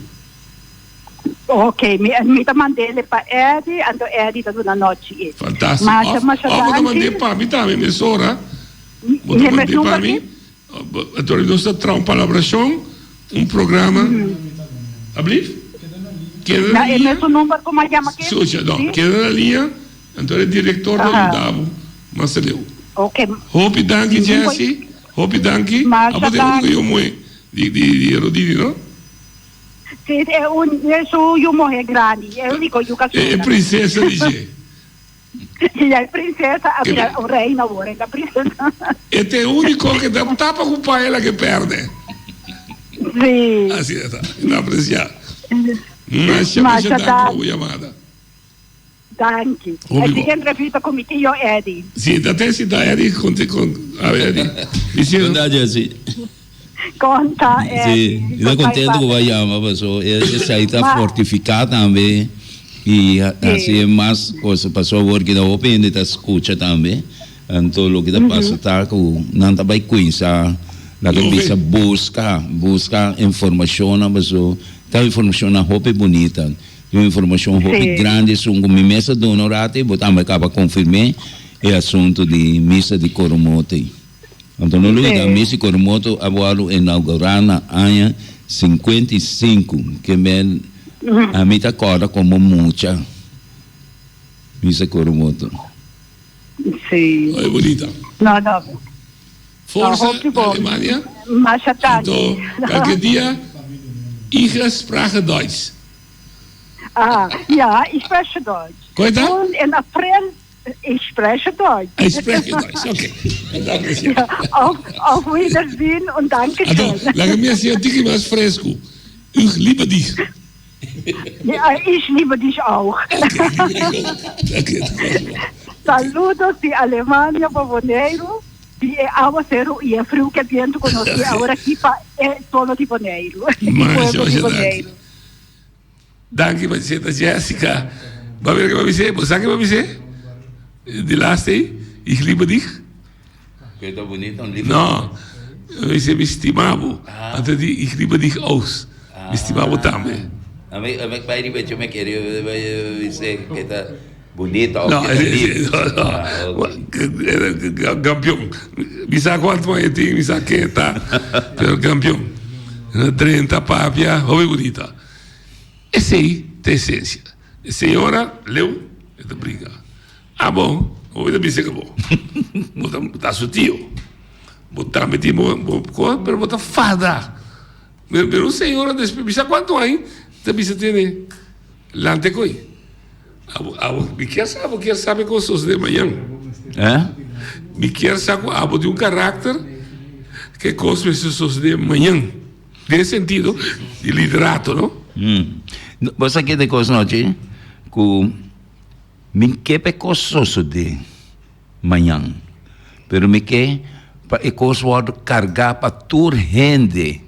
ok mi tá mandele para Edi ando Edi da na noite Fantástico. mas Vou mandar para mim também, emissora. Vou me mandar para aqui? mim. Então, nós trazer uma palabração, um programa. Abriu? Queda na na linha. mesmo número como chama que Suja, não. Queda na linha. Então, é diretor do Udabo, Marceleu. ok Hopi danki, Jesse. Hopi danki. Marcia, Apa danki. eu moe de Rodini, não? sim é o humor é grande é o único que É princesa de G. e a princesa a reina agora a princesa Este é o único que dá tapa com o pai ela que perde. sim Assim é, tá. Não apreciar. Mas chama danki, chamada. danke Obrigado. a seguinte entrevista com o tio Edi Sim, até se dá Eri com a Eri. Verdade, assim. conta Edi Sim, eu estou contente com o Bayama, passou. Esse aí está fortificado também. E assim é mais coisa, passou agora que dá open, está escuta também. Então, o que está passando, tá, não está bem coisa. La cabeça busca informação, passou. Tá informação na roupa bonita. Informação roupa grande, são como mesa do honorate, botamos acaba confirmar o assunto de missa de Coromoto. Então, no lugar da missa de Coromoto, agora inaugurar na ano 55, que me a mim está agora como muita missa de Coromoto. sim É bonita. não Força Hopi da bom. Alemanha. mas já tá Então, qualquer dia, ich spreche Deutsch. ja ich spreche Deutsch Coisa? und in April ich spreche Deutsch Ich spreche Deutsch, okay. Danke sehr. ja, auf Wiedersehen und danke Então, schön la mia sia dico mais fresco. Ich liebe dich. ja, ich liebe dich auch Danke. saludos de Alemanha Boneiro e Aguaceiro e é frio que viento conosco agora aqui é solo de Boneiro Mas, pueblo de hoje, Boneiro Danke, Marceta Jessica. Vai ver o que vai dizer? Você sabe o que vai dizer? De last day, ich liebe dich. Coisa bonita, um livro. Não, eu disse me estimavo. Até de ich liebe dich aus. Me estimavo também. A mim vai dizer, eu me queria dizer que está bonita. Não, campeão. Me sabe quanto mais tem, me sabe quem está. Campeão. 30 papia, roupa bonita. Essa aí tem essência. A senhora leu, esta briga. Ah, bom, vou me dizer que bom. Botar sutil. Botar, meter, pero botar fada. Pero senhora, me sabe quanto aí? Também você tem lante coi. Me quer saber coisas de manhã. Me quer saber de um caráter que coisas de manhã. Nesse sentido, de liderato, não? Você quer de coisa noite? Que me quer coisa de manhã, pero me quer para coisa carregar para toda gente.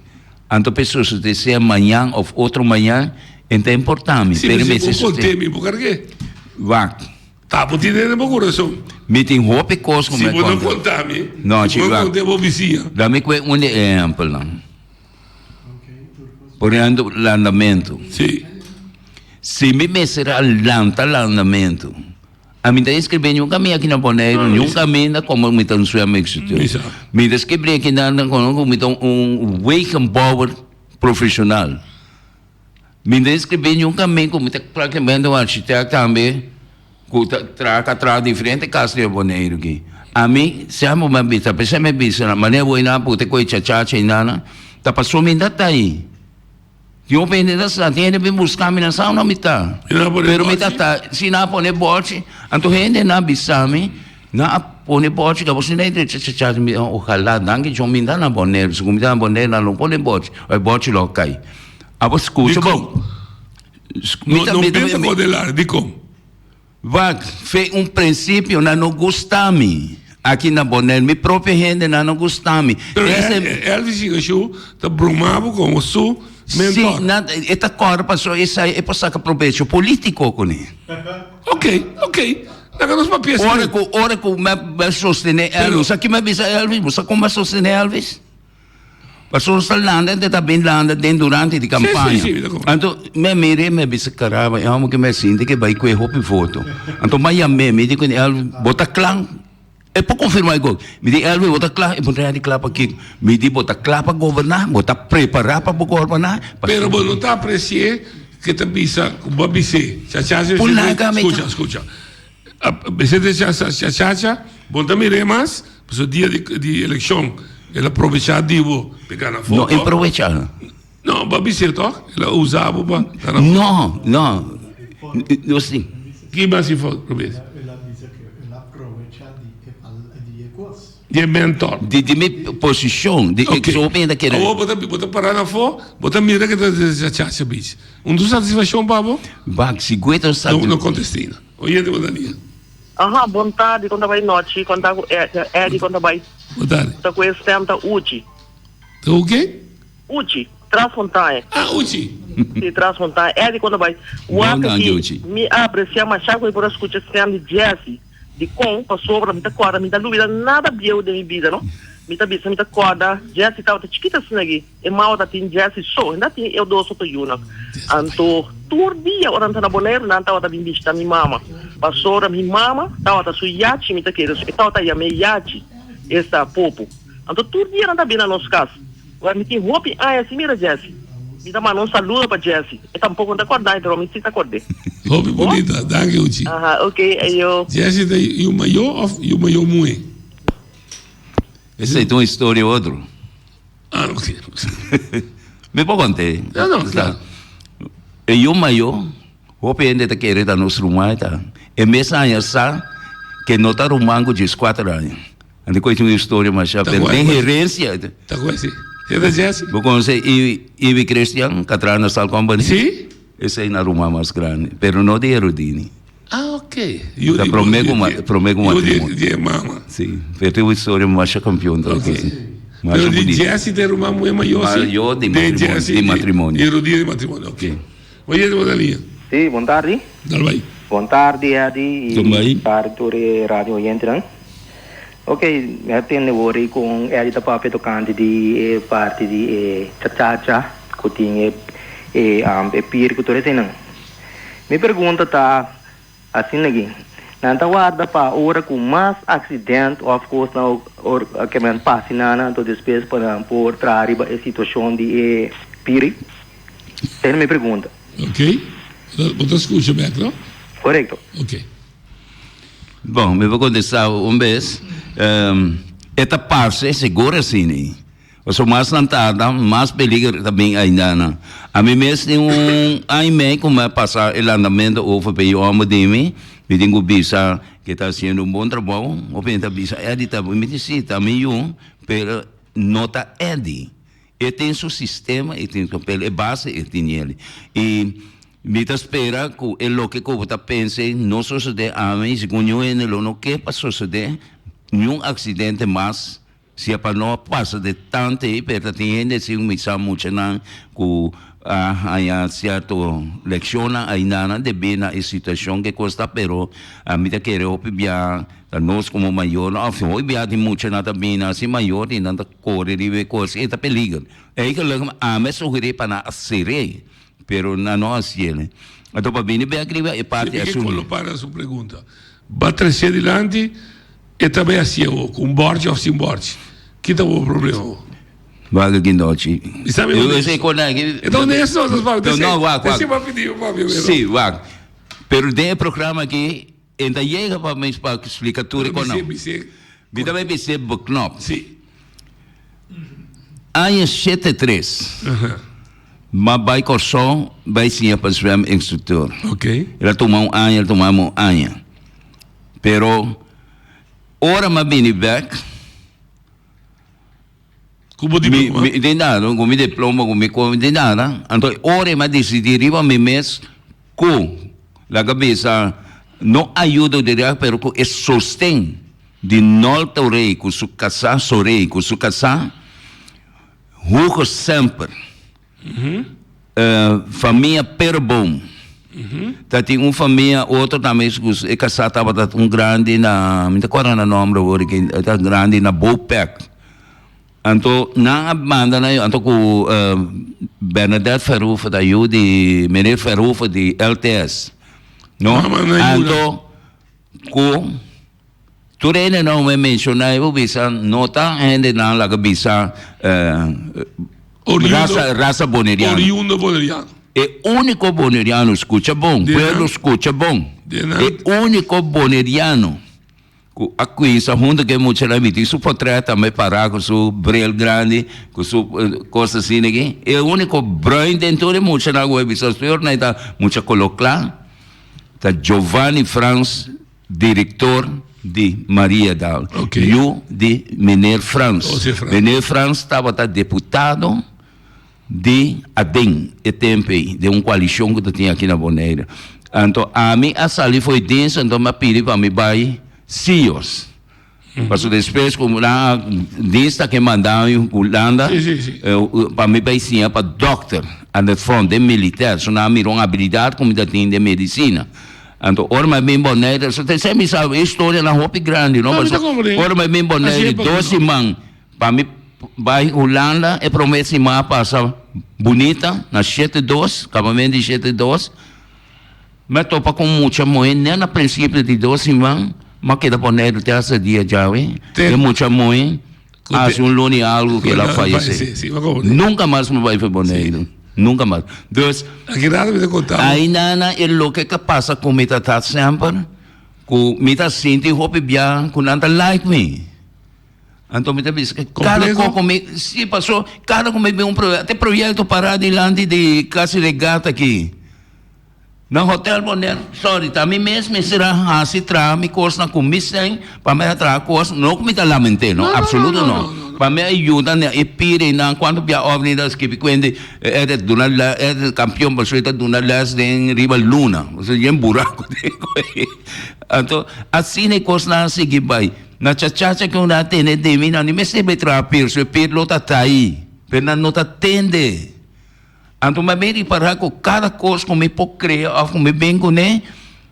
Então pessoas de ser amanhã ou outro manhã, então é importante. Sim, mas eu contei, me carreguei. Vai. Tá, vou te dar meu coração. Me tem roupa e coisa como Se é vou não contar, me. Não, se vou não contar, vou vizinha. Dá-me um exemplo. Por exemplo, o andamento. Sim. Se me será lanta o andamento, A mim escrever um caminho aqui na Bonaire, um caminho na como me tão suave México. Me escrever aqui na como me tão wake and power profissional. Me escrever um caminho como te praticamente um arquiteto também, que traga diferente casas de Bonaire aqui. A mim, se a mãe me visa, se me visa, mas não vou ir na puta com chacha e nada, tá passou me dá aí. Eu pensei nessa, tem que buscar minha sauna mita. Pero mita tá, se não pone bote, então gente não bisame, não pone bote, que você nem tem chacha, ojalá, danke, eu me dá na Bonaire, se me dá na Bonaire, não pone bote, o bote logo cai. A você escuta bom. Não pensa modelar, de como? Vai, fez princípio, não gostame. Aqui na Bonaire, minha própria gente não gostame. Elvis Igachu está brumado com o sul. Sim, esta cor passou, isso aí é para sacar proveito político com ele. Ok. Ora que me sostener Elvis, aqui me avisa Elvis, você como me sostener Elvis? Passou esta landa, está bem landa durante a campanha. Então, me mire, me avisa caramba, eu amo que me sinta que vai com a foto. Então, me digo Elvis, bota clã. É para confirmar igual. Me diz, Elvis, bota claro, é para de claro para aqui. Me diz, bota claro para governar, bota preparar para governar. Pero você não está apreciando que te pisa, o BC. Escucha. BC de chacha, bota mire mais, pues o dia de eleição, ele aproveitar divo, pegar na foto. Não, aproveitar. Não, BC, toh? Ele usava para. Não, assim. Que mais info, Roberto? De mentor. De minha posição, de que eu penso que era. Bota parar na foto, bota mira que está chacha bis. Dos satisfação, Pablo? Bag, 50 satisfação. Não contestina. Oye, de Bonaria. Boa tarde, quando vai noite, quando quando vai. Boa tarde. Tá com esse tempo, tá Uchi. Tá o quê? Uchi, Transmontanha. Uchi. Sim, Transmontanha. Quando vai. O aqui, me aprecia, mas já que eu posso escutar esse tempo de Jesse. De com, passou para muita corda, muita dúvida, nada bieu de minha vida, não? Muita corda, Jesse estava chiquita assim aqui, e mal da tem Jesse só, ainda tem eu dou só to yuna. Anto, tur dia orang tá na Bonaire, não estava bem vista minha mama. Passou para minha mama, estava su yachi, mita queira, estava tá yame yachi, esta popo. Anto tur dia não tá bem na nossa casa. Agora me tem roupa, assim mira Jesse. Me dá uma saludo para Jesse. E tampouco não acordar, então me sinta acordei. Roupa bonita, danke Uchi. Ok, aí eu. Jesse, e o maior ou o maior muito? Essa é uma história ou outra. Não sei. Me pode contar? Não, claro. E o maior, roupa ainda está querendo nos rumar, tá? E mesmo aí, sabe, que não está rumando de 4 anos. Ando com uma história, mas já tem herência. Tá com esse? É da Jesse? Vou conhecer Ivi Cristian, que atrás na Sal Company. Sim? Esse aí na Roma mais grande, pero não de Erudini. Ok. Promego matrimônio. De mama. Sim, pero tem uma história mais campeão. Ok. Pero de Jesse de Roma é maior, sim? Maior de matrimônio. Erudini de matrimônio, ok. Oye, de Bonaria. Sim, boa tarde. Dal vai. Boa tarde, Adi. Também. Para rádio oyente, não? Ok, eu tenho worry com a da papel tocante de parte de chacha, que tinha peer que tu não. Me pergunta tá assim aqui. Não guarda para hora com mais acidente, of course não que me passe nada, então depois para por trazer a situação de peer. Tem me pergunta. Ok. Você escuta bem, não? Correto. Ok. Bom, me vou contestar vez. Esta parte segura assim. O mais lantada, mais perigo também ainda. A mim mesmo tem aí como é passar o andamento over para o homem de mim. Me tenho visa que está fazendo bom trabalho. O penta visa edita, me disse também pero não está edi. Ele tem seu sistema, ele tem a base, ele tem ele. E me espera que o que eu está pensando não sucede a mim, se conhece o que vai suceder, nenhum acidente mais, se é para não passar de tanto, pero tem gente que me sabe muito não, que há certa leção ainda de bem na situação que custa, pero a mim quer opinar nós como maior, não foi bem de muito nada bem assim maior e nada corre de coisa, é perigo. É que a me sugeri para acelerar. Pero não assim, né? Então, para bem, bem aqui é parte assunto. Para a sua pergunta. bater adiante e também assim, com borte ou sem borte. Que tá o problema? Vaga que noite. Eu sei quando é que... Então, nesse nós vamos... Não, vaga. Sim, vaga. Pero tem programa aqui, ainda chega para mim para explicar tudo com não. Me também vai ser knop. Sim. Ano 73. Mas vai corso, vai sim para swim instrutor. Ok. Ela tomou um ano. Pero, ora ma bini back. Como diploma? De nada, como diploma, como de nada. Então, ora ma decidiria me mes com la cabeça não ajuda direto, pero é sostém de nolta rei com su casa, sorei com su casa, rugo sempre. Família per bom. Tá tem família, outro também é casado, tava grande na, me recordo o nome agora que tá grande na Bopec. Então na banda na, então com Bernadette Ferrufa da de Menir Ferrufa de LTS. Não? Então com Turene não me mencionei, eu bisa nota ainda na la bisa raça boneriana. Oriundo boneriano. É único boneriano escuta bom, pueblo escuta bom. É único boneriano. Aqui essa junta que muita lá me diz, o portrait também parar com o brel grande, com o coisa assim aqui. É o único brain dentro de muita lá web, só senhor não está muita coloclar. Tá Giovanni Franz, diretor de Maria Dal. Okay. Eu de Menir Franz. Menir Franz estava deputado de ADEM, de uma coalição que tinha aqui na Boneira. Então, a mim, a sali foi densa, então me pedi para me vai CEOs. Mas depois, como lá, densa que mandaram em Holanda, para me vai sim, para doctor, and the front, de militar, só não mirou habilidade como tem de medicina. Então, ora mais bem Boneira, você sempre sabe, a história na roupa grande, não? Ora mais bem Boneira, 12 man, para me vai Holanda e promete uma passa bonita na 7-2, acabamento de 7-2. Mas topa com muita moeda, nem na princípio de 12 man, mas que da Boneira até esse dia já, é muita moeda, faz lune algo que ela faz. Nunca mais me vai para Boneira. Nunca mais. Então, aí nana é o que passa com me tá sempre, com me tá sentindo roupa bem, com nada like me. Então me diz que cada coco me se passou, cada como me projeto, até projeto parado delante de casa de gata aqui. No hotel Bonaire, sorry, também mesmo será assim me curso na comissão para me atrás curso, não me tá lamentando, não, absoluto não. Para me ajuda né, e pire na quando via ovni das que quando é durante é campeão para sueta durante las de rival luna, ou seja, um buraco. Então assim ne curso na seguir vai. Na chachacha que una tem de mim, não me sempre trapir, se perlo tá aí, perna não tá tende. Então me bem para com cada coisa como me pode criar, como bem com né,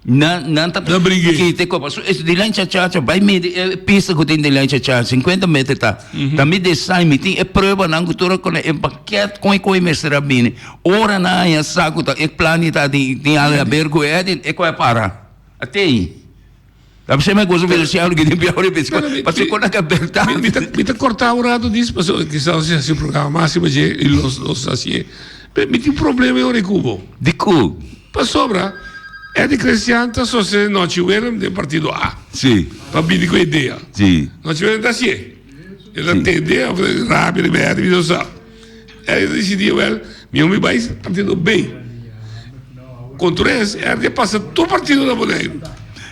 não tá que te copa. Esse de lá chachacha vai me pista que tem de lá chachacha 50 metros tá. Também design me tem é prova na cultura com é paquete com mestre bem. Ora na é saco tá é planeta tem ala bergo é para. Até aí. A você me gosta de ver algo que tem pior e passou com a cabeça. Me tá cortar o lado disso, passou que só se o programa máximo de os assim. Me tem problema eu de Cuba. De Cuba. Passou bra. É de Cristianta só se não tiveram de partido A. Sim. Para vir com ideia. Sim. Não tiveram da C. Ela tem ideia rápida, média, e só. Aí decidiu ela, me vai partido B. Com 3, é de passar todo partido da Boneira.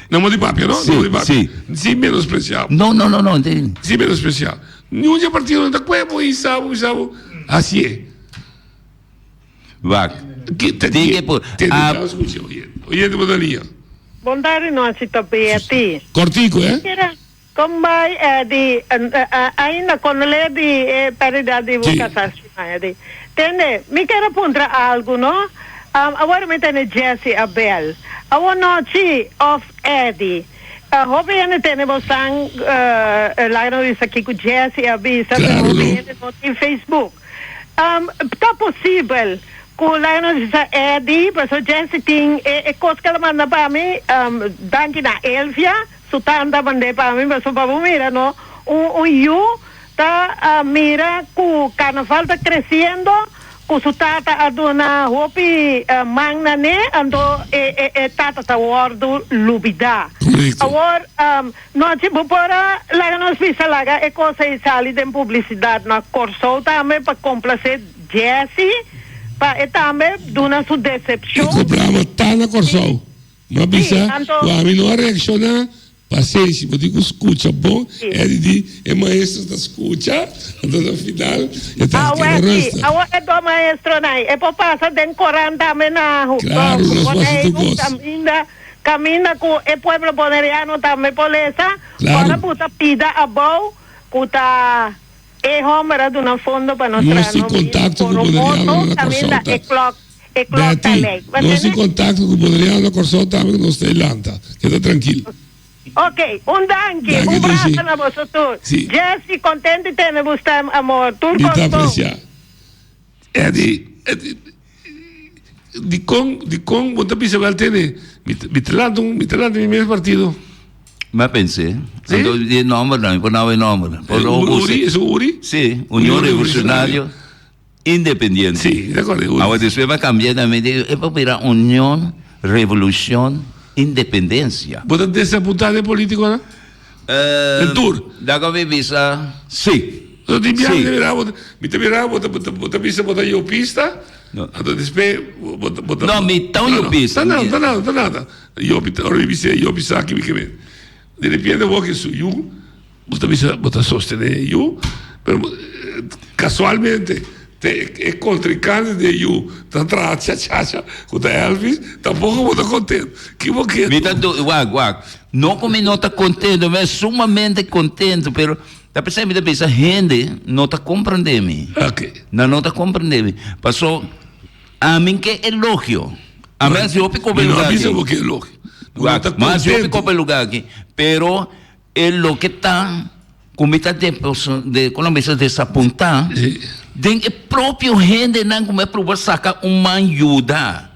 Não de papel, não? Sim, sim. Sim, menos especial. Não, entende? Sim, menos especial. Nenhum dia partido da Cuevo e sabe. Assim é. Vai. Tem que pôr. Oye, de Bonalia. Bondade não se tapia ti. Cortico, Como vai ainda quando lê de paridade de vocação, entende? Me quero apontar algo, não? Agora me tem Jesse Abel. I want to see of Eddie. Hope you tem bastante lá no isso aqui com Jesse Abel, sabe? Em Facebook. Tá possível Kulano sa Eddie, paso Jesse ting coisa que ela manda para mim, danke na Elvia, sutanda mande para mim, paso para mira, no, you tá mira que o carnaval tá crescendo, que o tata aduna hopi magna ne, ando tata tá wordo lubida. Agora, nós tipo para lá nos visa lá, é coisa e sali de publicidade na Corso também para complacer Jesse. E também, duna sua decepção. O problema está na Corso. Mas bisa, o homem não reacciona, paciência, vou dizer que escuta bom, é maestro da escuta, então no final, está aqui na resta. É do maestro, não é para passar de 40 também na rua. Claro, nós fazemos tudo. Camina com o povo boneriano também, polícia, para puta pida a bom, puta... Homera do na fundo para nós nós em contato com o Boneriano na Corsolta. Nós em contato com o Boneriano na Corsolta também nós está em Lanta. Queda tranquilo. Ok, danke, abraço na você tu. Jesse, contente de ter você, amor. Tu gostou? Muito apreciado. De com, você pensa que ele tem, me mesmo partido. Ma pensé. ¿Sí? El nombre no, ponía el nombre. ¿URI? ¿Es URI? Sí, Unión Revolucionario Independiente. Sí, de acuerdo. Ahora después va a cambiar también. Es para Unión, Revolución, Independencia. ¿Vos estás desapuntado de político, no? El tour. Da come visa, sí. No te miraba, te visa botar yo pista. No. Después, no, mi tão yo pista. Nada. Yo pisa aqui, de repente vos que soy yo, vos a sostener yo, pero casualmente es contrincante de yo, tan chacha, con Elvis, tampoco vos estás contento. ¿Qué vos quieres? No como no está contento, mas sumamente contento, pero da percebendo que essa gente não está compreendendo. Ok. Não está compreendendo. Passou a mim que elogio. A mim eu fico pelo lugar. Não que elogio. Mas eu fico pelo lugar aqui. Pero é lo que está com muita de quando você desapontar, tem o próprio gente não como é para sacar uma ajuda.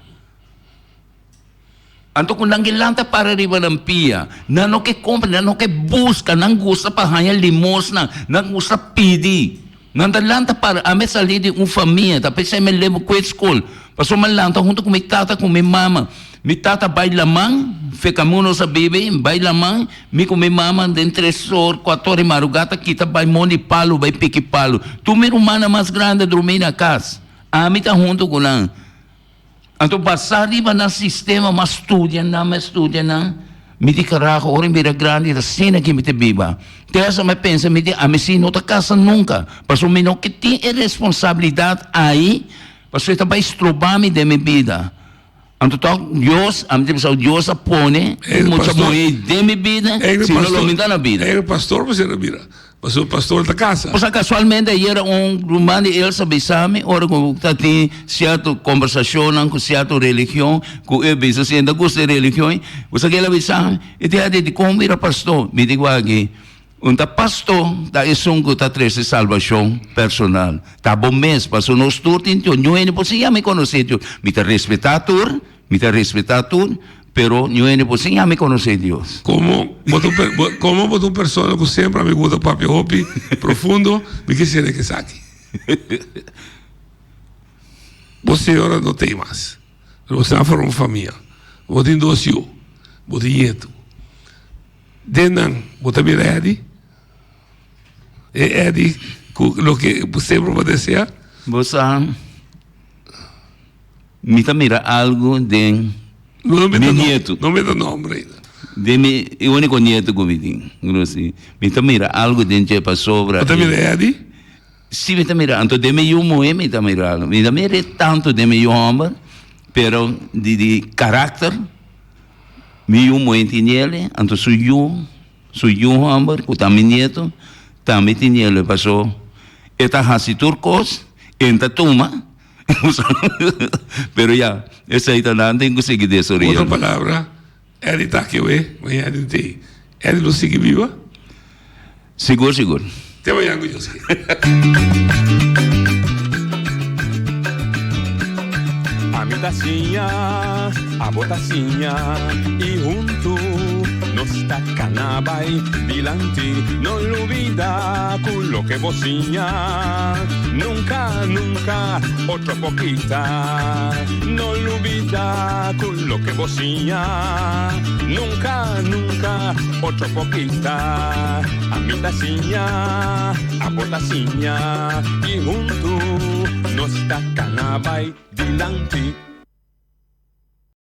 Então, quando ninguém lanta para arriba da pia, não que compra, não que busca, não gosta para ganhar limosna, não gosta pedir. Não lanta para a minha sair de uma família, tá pensando me levo com a escola. Passou me lanta junto com minha tata, com minha mama. Minha tata vai lá mãe, fica mundo sa bebê, vai lá mãe, me com minha mama, de 3 horas, 4 horas de madrugada, kita vai monte palo, vai pique palo. Tu minha humana mais grande dormir na casa. A mim tá junto com ela. Então, passar arriba no sistema, mas estudia, não. Me diz, caraca, ora mira grande, da cena que me te viva. Então, me pensa, me diz, a mim sim, não tá casa nunca. Mas o menino que tem responsabilidade aí, mas eu vai estrobar-me de minha vida. Então, Deus, a minha pessoa, Deus apone, muita mulher de minha vida, se não me dá na vida. É o pastor, você não mira. Mas o pastor da casa. Pois casualmente aí era rumano de Elsa Bissami, ora com tem certa conversação com certa religião, com eu penso assim, ainda gosto de religião, você quer Bissami, e tem a de como era pastor, me digo aqui, pastor da esungo da treze salvação personal, tá bom mesmo, passou nos turnos, não é possível, já me conhece, me te respeitar tudo, pero yo en el ya me conocí Dios. Como una persona que siempre me gusta papi hopi profundo, me quisiera que saque. Você ahora no tem más. Você va a formar una familia. Você tem 2 hijos. Você tem nieto. Denan, você mira Eddie. Eddie, lo que sempre va a desear. Você mira algo de mi nieto. No me da nombre. De mi único nieto que me tengo. Mira algo de que pasó sobre. ¿Usted mira Eddie? Sí, mira. Entonces, de mi mujer me está mirando. Mira tanto de mi hombre, pero de carácter, mi mujer tiene él. Entonces, soy yo hombre, que está mi nieto, también tiene él. Pasó. Esta hace turcos, esta toma. Pero ya, esa ahí también tengo que seguir desarrollando. Otra palabra, Eddie está aquí, Eddie lo sigue viva. Seguro. Te voy a yo sí. a botacinha e junto nos tacanabay dilanti, no olvida con lo que vocinha, nunca, nunca, otro poquita, no olvida con lo que vocinha, nunca, nunca, otro poquita, a mi tacinha, a botacinha y junto nos tacanabay dilanti.